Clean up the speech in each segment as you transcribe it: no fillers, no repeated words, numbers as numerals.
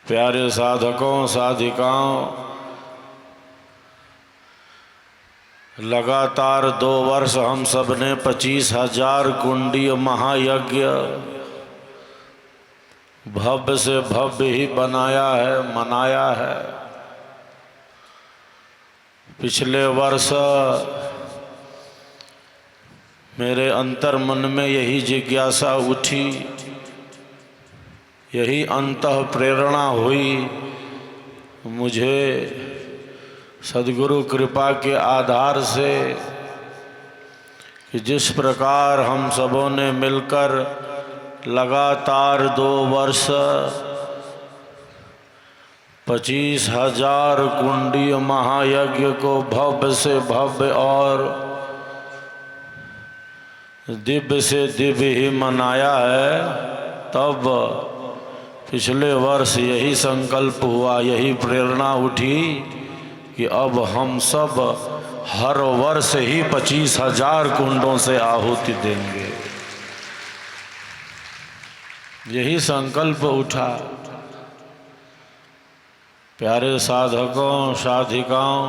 प्यारे साधकों साधिकाओं, लगातार 2 वर्ष हम सब ने 25,000 कुंडीय महायज्ञ भव्य से भव्य ही बनाया है, मनाया है। पिछले वर्ष मेरे अंतर मन में यही जिज्ञासा उठी, यही अंतः प्रेरणा हुई मुझे सद्गुरु कृपा के आधार से कि जिस प्रकार हम सबों ने मिलकर लगातार 2 वर्ष 25,000 कुंडीय महायज्ञ को भव्य से भव्य और दिव्य से दिव्य ही मनाया है, तब पिछले वर्ष यही संकल्प हुआ, यही प्रेरणा उठी कि अब हम सब हर वर्ष ही 25,000 कुंडों से आहुति देंगे। यही संकल्प उठा। प्यारे साधकों साधिकाओं,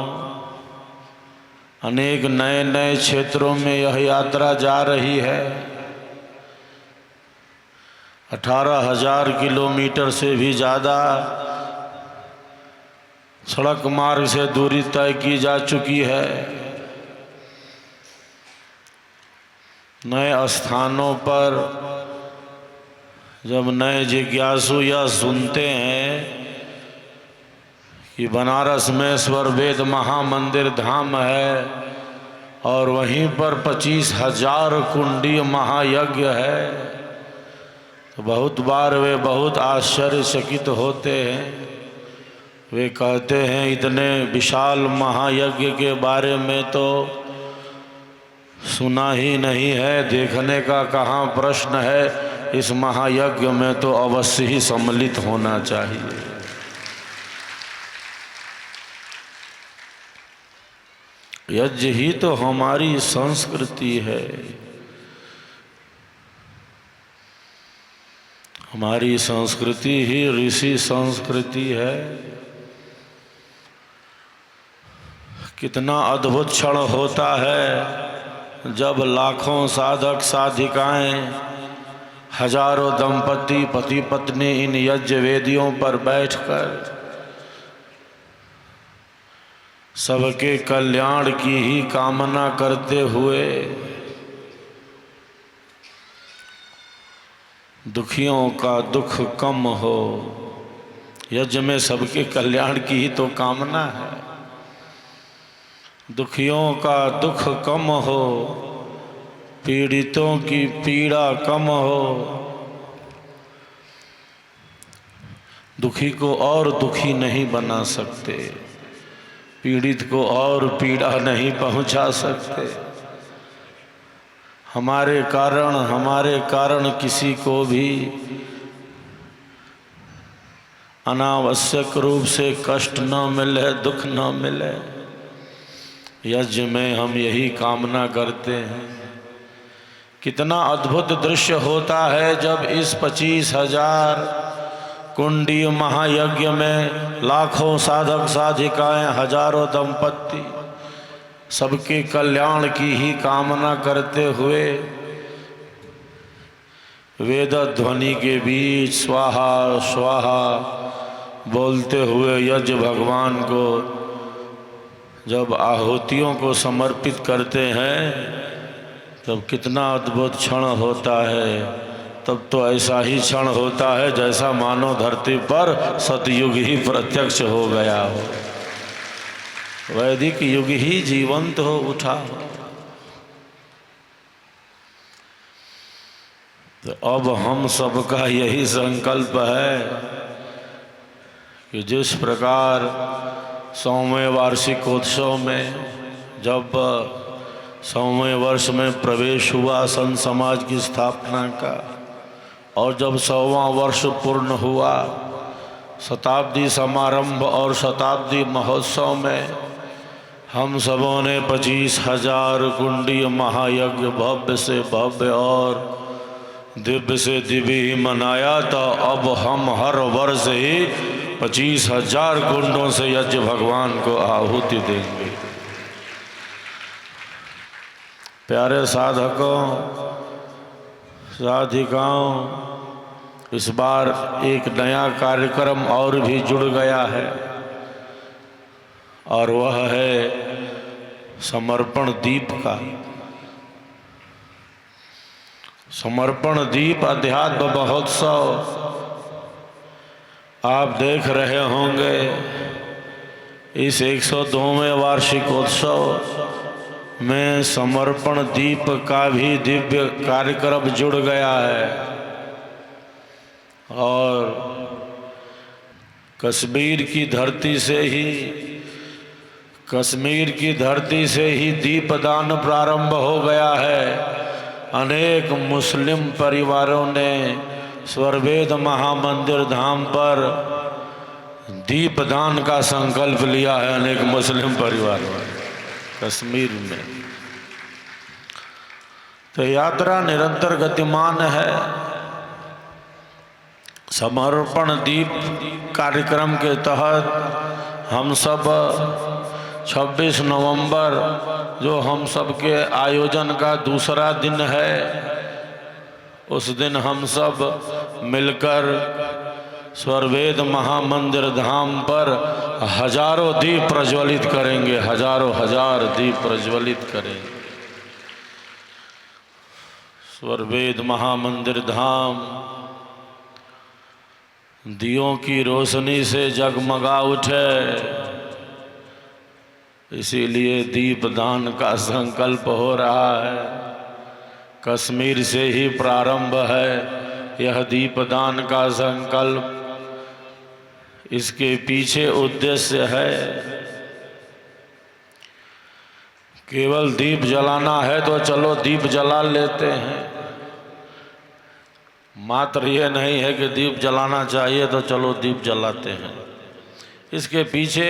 अनेक नए नए क्षेत्रों में यह यात्रा जा रही है। 18,000 किलोमीटर से भी ज़्यादा सड़क मार्ग से दूरी तय की जा चुकी है। नए स्थानों पर जब नए जिज्ञासु यह सुनते हैं कि बनारस में स्वरवेद महामंदिर धाम है और वहीं पर 25,000 कुंडीय महायज्ञ है, तो बहुत बार वे बहुत आश्चर्यचकित होते हैं। वे कहते हैं इतने विशाल महायज्ञ के बारे में तो सुना ही नहीं है, देखने का कहाँ प्रश्न है। इस महायज्ञ में तो अवश्य ही सम्मिलित होना चाहिए। यज्ञ ही तो हमारी संस्कृति है, हमारी संस्कृति ही ऋषि संस्कृति है। कितना अद्भुत क्षण होता है जब लाखों साधक साधिकाएं, हजारों दंपति पति पत्नी इन यज्ञ वेदियों पर बैठकर सबके कल्याण की ही कामना करते हुए दुखियों का दुख कम हो। यज्ञ में सबके कल्याण की ही तो कामना है। दुखियों का दुख कम हो, पीड़ितों की पीड़ा कम हो। दुखी को और दुखी नहीं बना सकते, पीड़ित को और पीड़ा नहीं पहुंचा सकते। हमारे कारण किसी को भी अनावश्यक रूप से कष्ट न मिले, दुख न मिले। यज्ञ में हम यही कामना करते हैं। कितना अद्भुत दृश्य होता है जब इस 25,000 कुंडीय महायज्ञ में लाखों साधक साधिकाएं, हजारों दंपति सबके कल्याण की ही कामना करते हुए वेद ध्वनि के बीच स्वाहा स्वाहा बोलते हुए यज्ञ भगवान को जब आहुतियों को समर्पित करते हैं, तब कितना अद्भुत क्षण होता है। तब तो ऐसा ही क्षण होता है जैसा मानो धरती पर सतयुग ही प्रत्यक्ष हो गया हो, वैदिक युग ही जीवंत हो उठा हो। तो अब हम सबका यही संकल्प है कि जिस प्रकार 100वें वार्षिकोत्सव में जब 100वें वर्ष में प्रवेश हुआ संत समाज की स्थापना का, और जब 100वां वर्ष पूर्ण हुआ, शताब्दी समारंभ और शताब्दी महोत्सव में हम सबों ने 25,000 कुंडीय महायज्ञ भव्य से भव्य और दिव्य से दिव्य ही मनाया। तो अब हम हर वर्ष ही 25,000 कुंडों से यज्ञ भगवान को आहुति देंगे। प्यारे साधकों साधिकाओं, इस बार एक नया कार्यक्रम और भी जुड़ गया है और वह है समर्पण दीप का। समर्पण दीप अध्यात्म महोत्सव आप देख रहे होंगे। इस 102वें वार्षिकोत्सव में समर्पण दीप का भी दिव्य कार्यक्रम जुड़ गया है और कश्मीर की धरती से ही दीपदान प्रारंभ हो गया है। अनेक मुस्लिम परिवारों ने स्वर्वेद महामंदिर धाम पर दीपदान का संकल्प लिया है। अनेक मुस्लिम परिवारों ने कश्मीर में। तो यात्रा निरंतर गतिमान है। समर्पण दीप कार्यक्रम के तहत हम सब 26 नवंबर जो हम सब के आयोजन का दूसरा दिन है, उस दिन हम सब मिलकर स्वर्वेद महामंदिर धाम पर हजारों दीप प्रज्वलित करेंगे। हजार दीप प्रज्वलित करेंगे। स्वर्वेद महामंदिर धाम दियों की रोशनी से जगमगा उठे, इसीलिए दीपदान का संकल्प हो रहा है। कश्मीर से ही प्रारंभ है यह दीपदान का संकल्प। इसके पीछे उद्देश्य है केवल दीप जलाना है तो चलो दीप जला लेते हैं, मात्र ये नहीं है कि दीप जलाना चाहिए तो चलो दीप जलाते हैं। इसके पीछे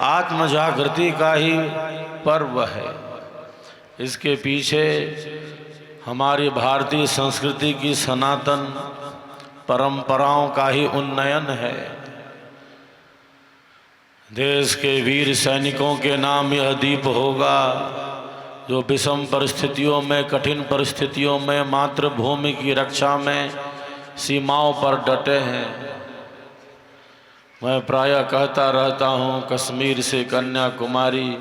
आत्म जागृति का ही पर्व है। इसके पीछे हमारी भारतीय संस्कृति की सनातन परंपराओं का ही उन्नयन है। देश के वीर सैनिकों के नाम यह दीप होगा जो विषम परिस्थितियों में, कठिन परिस्थितियों में मातृभूमि की रक्षा में सीमाओं पर डटे हैं। मैं प्रायः कहता रहता हूँ, कश्मीर से कन्याकुमारी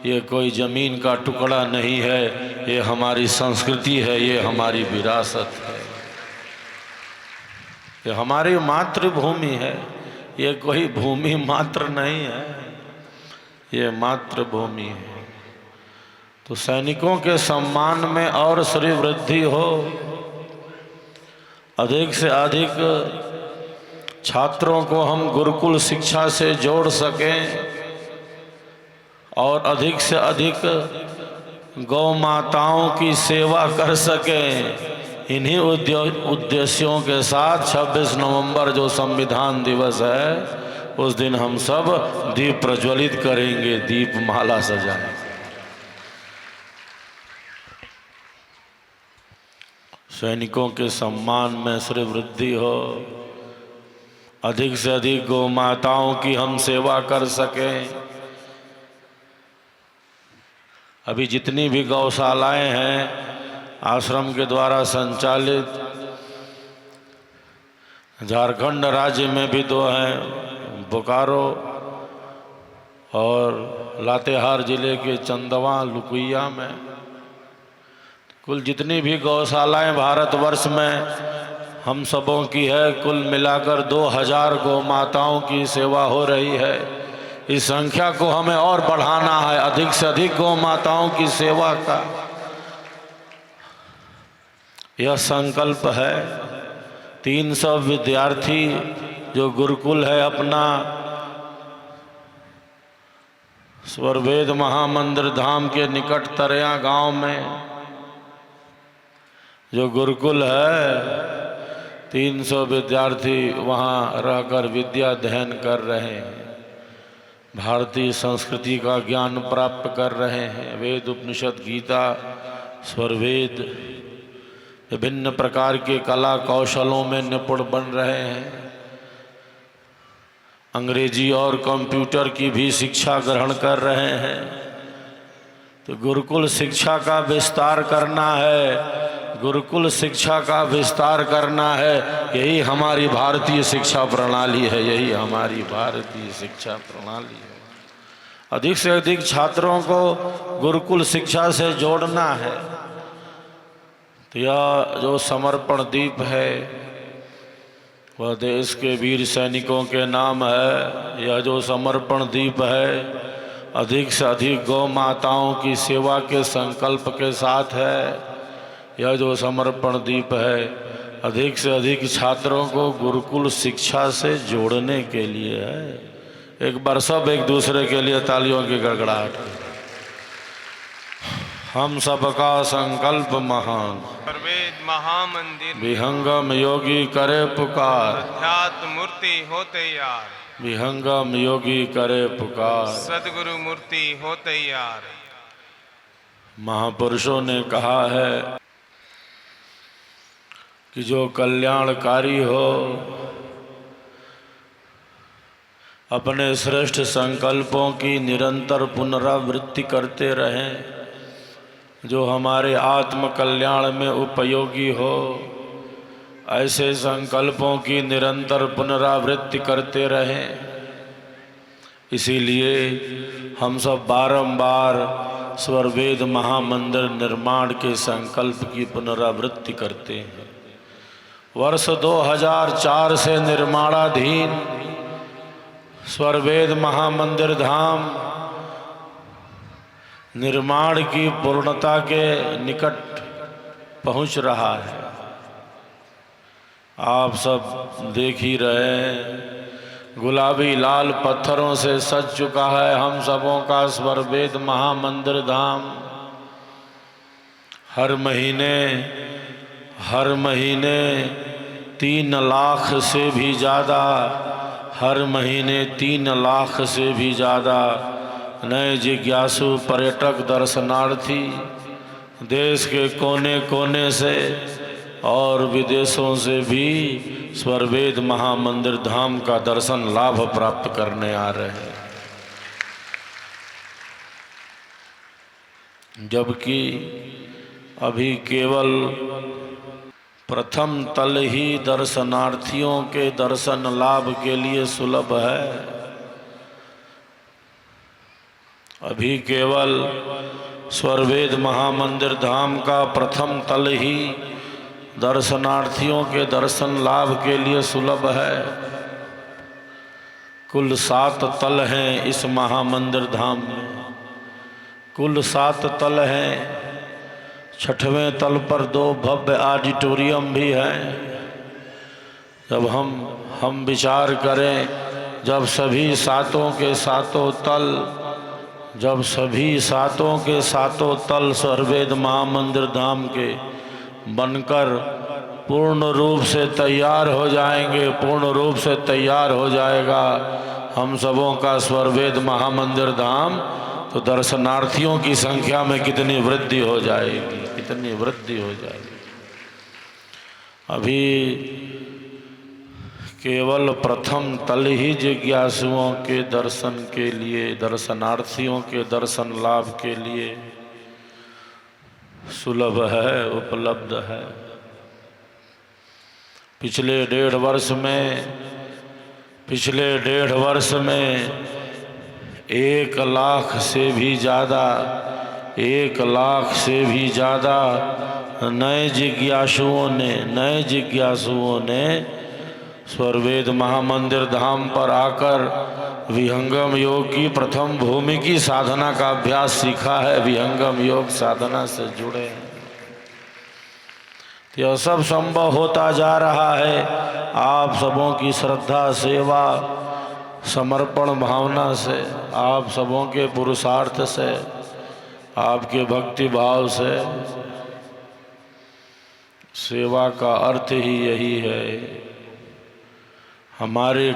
ये कोई ज़मीन का टुकड़ा नहीं है, ये हमारी संस्कृति है, ये हमारी विरासत है, ये हमारी मातृभूमि है। ये कोई भूमि मात्र नहीं है, ये मातृभूमि है। तो सैनिकों के सम्मान में और श्री वृद्धि हो, अधिक से अधिक छात्रों को हम गुरुकुल शिक्षा से जोड़ सकें और अधिक से अधिक गौ माताओं की सेवा कर सकें। इन्हीं उद्देश्यों के साथ 26 नवंबर जो संविधान दिवस है, उस दिन हम सब दीप प्रज्वलित करेंगे, दीप माला सजाएंगे। सैनिकों के सम्मान में श्री वृद्धि हो, अधिक से अधिक गौ माताओं की हम सेवा कर सकें। अभी जितनी भी गौशालाएं हैं आश्रम के द्वारा संचालित, झारखंड राज्य में भी 2 हैं, बोकारो और लातेहार जिले के चंदवा लुकुइया में। कुल जितनी भी गौशालाएं भारतवर्ष में हम सबों की है, कुल मिलाकर 2000 गौ माताओं की सेवा हो रही है। इस संख्या को हमें और बढ़ाना है, अधिक से अधिक गौ माताओं की सेवा का यह संकल्प है। 300 विद्यार्थी जो गुरुकुल है अपना स्वर्वेद महामंदिर धाम के निकट तरया गांव में जो गुरुकुल है, 300 विद्यार्थी वहाँ रहकर विद्या अध्ययन कर रहे हैं, भारतीय संस्कृति का ज्ञान प्राप्त कर रहे हैं। वेद उपनिषद गीता स्वरवेद विभिन्न प्रकार के कला कौशलों में निपुण बन रहे हैं। अंग्रेजी और कंप्यूटर की भी शिक्षा ग्रहण कर रहे हैं। तो गुरुकुल शिक्षा का विस्तार करना है, गुरुकुल शिक्षा का विस्तार करना है। यही हमारी भारतीय शिक्षा प्रणाली है, यही हमारी भारतीय शिक्षा प्रणाली है। अधिक से अधिक छात्रों को गुरुकुल शिक्षा से जोड़ना है। तो यह जो समर्पण दीप है वह देश के वीर सैनिकों के नाम है। यह जो समर्पण दीप है अधिक से अधिक गौ माताओं की सेवा के संकल्प के साथ है। यह जो समर्पण दीप है अधिक से अधिक छात्रों को गुरुकुल शिक्षा से जोड़ने के लिए है। एक बार सब एक दूसरे के लिए तालियों की गड़गड़ाहट। हम सबका संकल्प महान, सर्वेद महामंदिर विहंगम योगी करे पुकार, अध्यात्म मूर्ति हो तैयार, विहंगम योगी करे पुकार। सदगुरु मूर्ति हो तैयार। महापुरुषों ने कहा है कि जो कल्याणकारी हो अपने श्रेष्ठ संकल्पों की निरंतर पुनरावृत्ति करते रहें, जो हमारे आत्म कल्याण में उपयोगी हो ऐसे संकल्पों की निरंतर पुनरावृत्ति करते रहें। इसीलिए हम सब बारंबार स्वरवेद महामंदिर निर्माण के संकल्प की पुनरावृत्ति करते हैं। वर्ष 2004 से निर्माणाधीन स्वरवेद महामंदिर धाम निर्माण की पूर्णता के निकट पहुंच रहा है। आप सब देख ही रहे हैं, गुलाबी लाल पत्थरों से सज चुका है हम सबों का स्वरवेद महामंदिर धाम। हर महीने 3 लाख से भी ज़्यादा, हर महीने 3 लाख से भी ज़्यादा नए जिज्ञासु पर्यटक दर्शनार्थी देश के कोने कोने से और विदेशों से भी स्वरवेद महामंदिर धाम का दर्शन लाभ प्राप्त करने आ रहे हैं। जबकि अभी केवल प्रथम तल ही दर्शनार्थियों के दर्शन लाभ के लिए सुलभ है। अभी केवल स्वरवेद महामंदिर धाम का प्रथम तल ही दर्शनार्थियों के दर्शन लाभ के लिए सुलभ है। कुल 7 तल हैं इस महामंदिर धाम में, कुल 7 तल हैं। 6वें तल पर 2 भव्य ऑडिटोरियम भी हैं। जब हम विचार करें, जब सभी 7 के 7 तल, जब सभी 7 के 7 तल स्वरवेद महामंदिर धाम के बनकर पूर्ण रूप से तैयार हो जाएंगे, पूर्ण रूप से तैयार हो जाएगा हम सबों का स्वरवेद महामंदिर धाम, तो दर्शनार्थियों की संख्या में कितनी वृद्धि हो जाएगी, कितनी वृद्धि हो जाएगी। अभी केवल प्रथम तल ही जिज्ञासुओं के दर्शन के लिए, दर्शनार्थियों के दर्शन लाभ के लिए सुलभ है, उपलब्ध है। पिछले 1.5 वर्ष में 1 लाख से भी ज़्यादा, 1 लाख से भी ज़्यादा नए जिज्ञासुओं ने स्वरवेद महामंदिर धाम पर आकर विहंगम योग की प्रथम भूमि की साधना का अभ्यास सीखा है, विहंगम योग साधना से जुड़े हैं। तो यह सब संभव होता जा रहा है आप सबों की श्रद्धा, सेवा, समर्पण भावना से, आप सबों के पुरुषार्थ से, आपके भक्ति भाव से। सेवा का अर्थ ही यही है। हमारे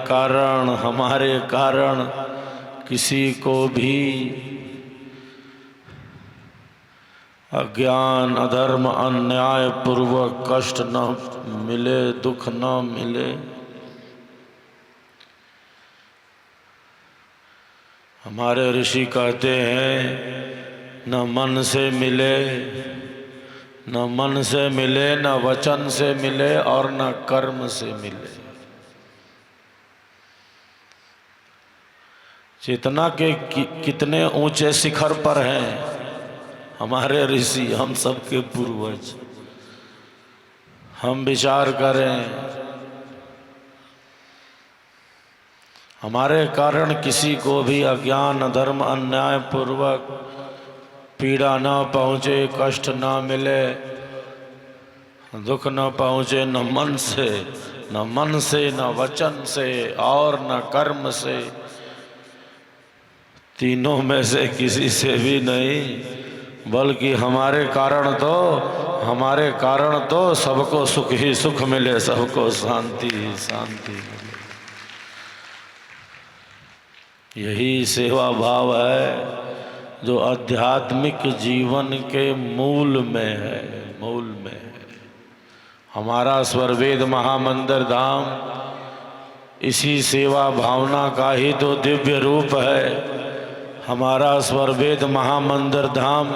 कारण किसी को भी अज्ञान, अधर्म, अन्याय पूर्वक कष्ट न मिले, दुख न मिले, हमारे ऋषि कहते हैं न मन से मिले, न मन से मिले, न वचन से मिले और न कर्म से मिले। चेतना के कितने ऊंचे शिखर पर हैं हमारे ऋषि, हम सबके पूर्वज। हम विचार करें, हमारे कारण किसी को भी अज्ञान अधर्म अन्याय पूर्वक पीड़ा न पहुँचे, कष्ट न मिले, दुख न पहुँचे, न मन से, न वचन से और न कर्म से। तीनों में से किसी से भी नहीं, बल्कि हमारे कारण तो सबको सुख ही सुख मिले, सबको शांति ही शांति मिले। यही सेवा भाव है जो आध्यात्मिक जीवन के मूल में है, मूल में है। हमारा स्वरवेद महामंदिर धाम इसी सेवा भावना का ही तो दिव्य रूप है। हमारा स्वरवेद महामंदिर धाम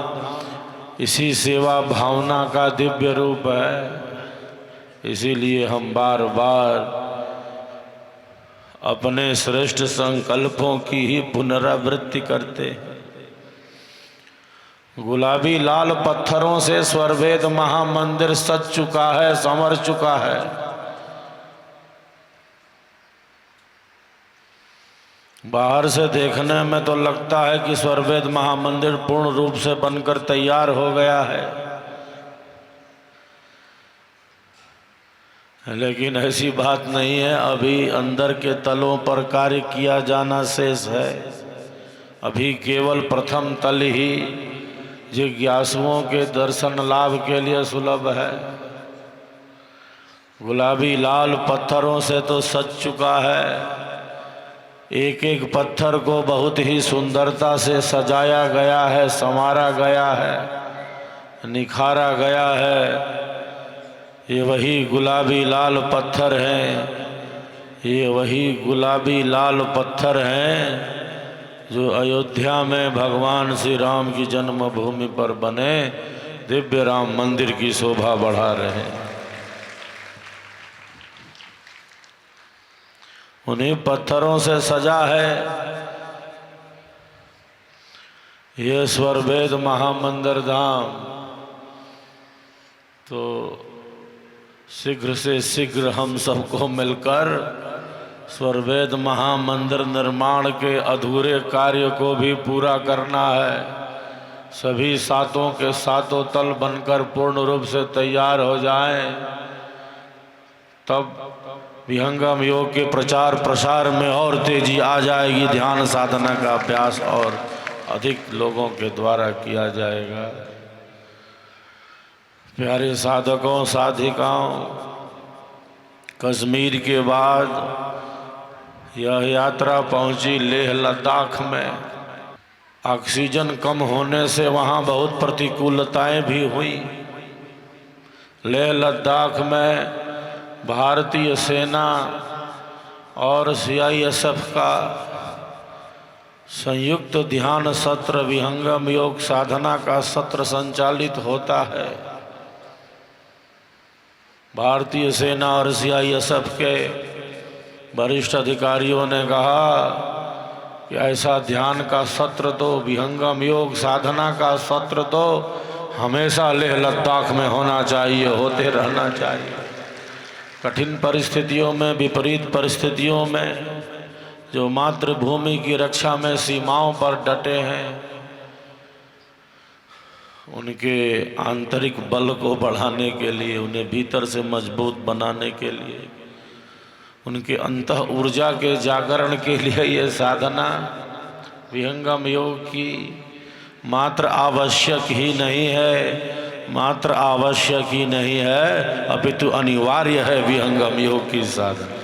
इसी सेवा भावना का दिव्य रूप है। इसीलिए हम बार बार अपने श्रेष्ठ संकल्पों की ही पुनरावृत्ति करते हैं। गुलाबी लाल पत्थरों से स्वरवेद महामंदिर सज चुका है, संवर चुका है। बाहर से देखने में तो लगता है कि स्वरवेद महामंदिर पूर्ण रूप से बनकर तैयार हो गया है, लेकिन ऐसी बात नहीं है। अभी अंदर के तलों पर कार्य किया जाना शेष है। अभी केवल प्रथम तल ही जिज्ञासुओं के दर्शन लाभ के लिए सुलभ है। गुलाबी लाल पत्थरों से तो सज चुका है। एक एक पत्थर को बहुत ही सुंदरता से सजाया गया है, संवारा गया है, निखारा गया है। ये वही गुलाबी लाल पत्थर हैं, ये वही गुलाबी लाल पत्थर हैं जो अयोध्या में भगवान श्री राम की जन्मभूमि पर बने दिव्य राम मंदिर की शोभा बढ़ा रहे हैं। उन्हीं पत्थरों से सजा है ये स्वरवेद महामंदिर धाम। तो शीघ्र से शीघ्र हम सबको मिलकर स्वरवेद महामंदिर निर्माण के अधूरे कार्य को भी पूरा करना है। सभी सातों के सातों तल बनकर पूर्ण रूप से तैयार हो जाएं, तब विहंगम योग के प्रचार प्रसार में और तेजी आ जाएगी। ध्यान साधना का अभ्यास और अधिक लोगों के द्वारा किया जाएगा। प्यारे साधकों साधिकाओं, कश्मीर के बाद यह यात्रा पहुंची लेह लद्दाख में। ऑक्सीजन कम होने से वहाँ बहुत प्रतिकूलताएं भी हुई। लेह लद्दाख में भारतीय सेना और CISF का संयुक्त ध्यान सत्र, विहंगम योग साधना का सत्र संचालित होता है। भारतीय सेना और CISF के वरिष्ठ अधिकारियों ने कहा कि ऐसा ध्यान का सत्र तो, विहंगम योग साधना का सत्र तो हमेशा लेह लद्दाख में होना चाहिए, होते रहना चाहिए। कठिन परिस्थितियों में, विपरीत परिस्थितियों में जो मातृभूमि की रक्षा में सीमाओं पर डटे हैं, उनके आंतरिक बल को बढ़ाने के लिए, उन्हें भीतर से मजबूत बनाने के लिए, उनके अंतः ऊर्जा के जागरण के लिए ये साधना विहंगम योग की मात्र आवश्यक ही नहीं है, मात्र आवश्यक ही नहीं है, अपितु अनिवार्य है विहंगम योग की साधना।